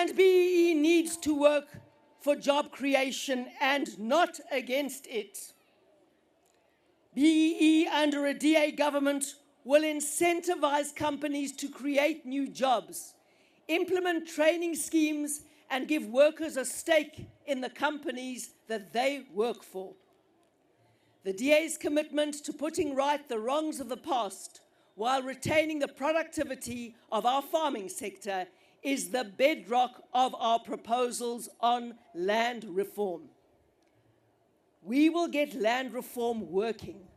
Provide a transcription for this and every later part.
And BEE needs to work for job creation and not against it. BEE under a DA government will incentivize companies to create new jobs, implement training schemes, and give workers a stake in the companies that they work for. The DA's commitment to putting right the wrongs of the past while retaining the productivity of our farming sector is the bedrock of our proposals on land reform. We will get land reform working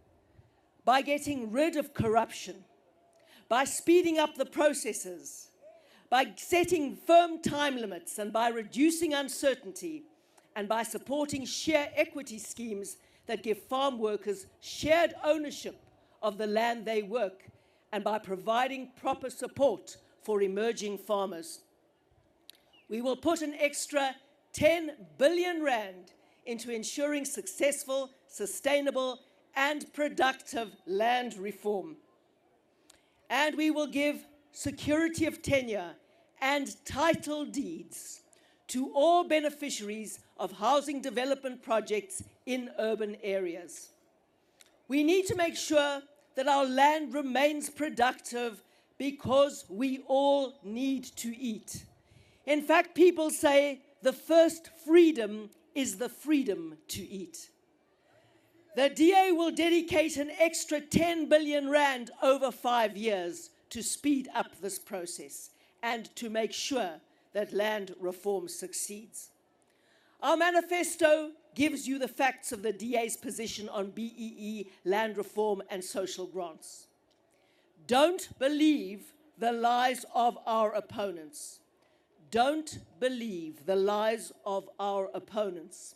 by getting rid of corruption, by speeding up the processes, by setting firm time limits, and by reducing uncertainty, and by supporting share equity schemes that give farm workers shared ownership of the land they work, and by providing proper support for emerging farmers. We will put an extra 10 billion rand into ensuring successful, sustainable, and productive land reform. And we will give security of tenure and title deeds to all beneficiaries of housing development projects in urban areas. We need to make sure that our land remains productive because we all need to eat. In fact, people say the first freedom is the freedom to eat. The DA will dedicate an extra 10 billion rand over 5 years to speed up this process and to make sure that land reform succeeds. Our manifesto gives you the facts of the DA's position on BEE, land reform, and social grants. Don't believe the lies of our opponents. Don't believe the lies of our opponents.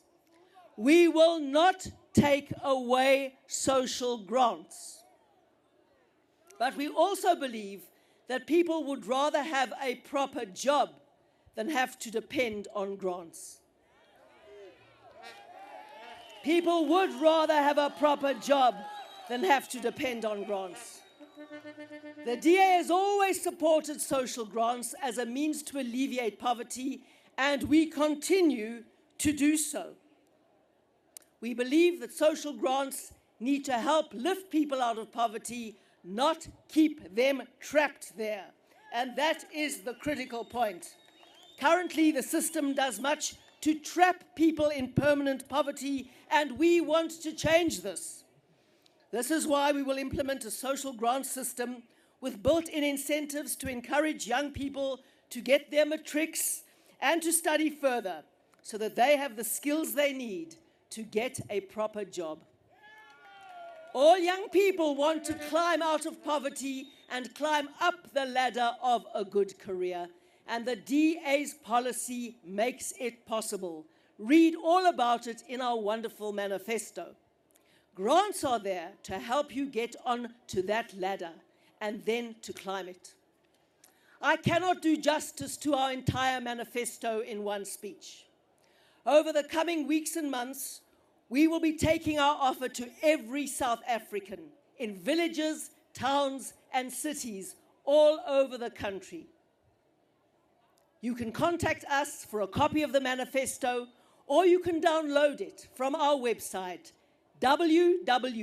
We will not take away social grants. But we also believe that people would rather have a proper job than have to depend on grants. People would rather have a proper job than have to depend on grants. The DA has always supported social grants as a means to alleviate poverty, and we continue to do so. We believe that social grants need to help lift people out of poverty, not keep them trapped there. And that is the critical point. Currently, the system does much to trap people in permanent poverty, and we want to change this. This is why we will implement a social grant system with built-in incentives to encourage young people to get their matrics and to study further so that they have the skills they need to get a proper job. All young people want to climb out of poverty and climb up the ladder of a good career, and the DA's policy makes it possible. Read all about it in our wonderful manifesto. Grants are there to help you get on to that ladder and then to climb it. I cannot do justice to our entire manifesto in one speech. Over the coming weeks and months, we will be taking our offer to every South African in villages, towns, and cities all over the country. You can contact us for a copy of the manifesto, or you can download it from our website, www.da.org.za.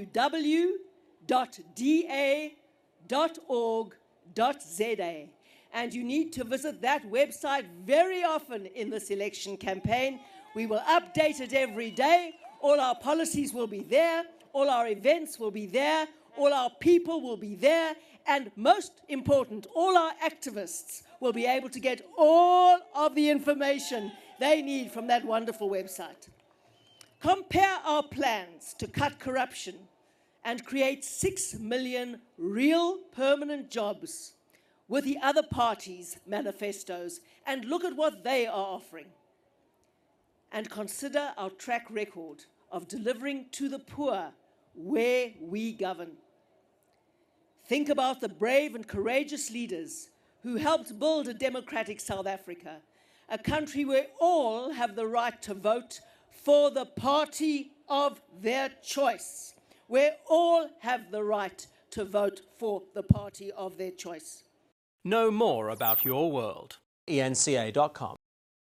And you need to visit that website very often in this election campaign. We will update it every day. All our policies will be there. All our events will be there. All our people will be there. And most important, all our activists will be able to get all of the information they need from that wonderful website. Compare our plans to cut corruption and create 6 million real permanent jobs with the other parties' manifestos, and look at what they are offering. And consider our track record of delivering to the poor where we govern. Think about the brave and courageous leaders who helped build a democratic South Africa, a country where all have the right to vote for the party of their choice, where all have the right to vote for the party of their choice. Know more about your world. eNCA.com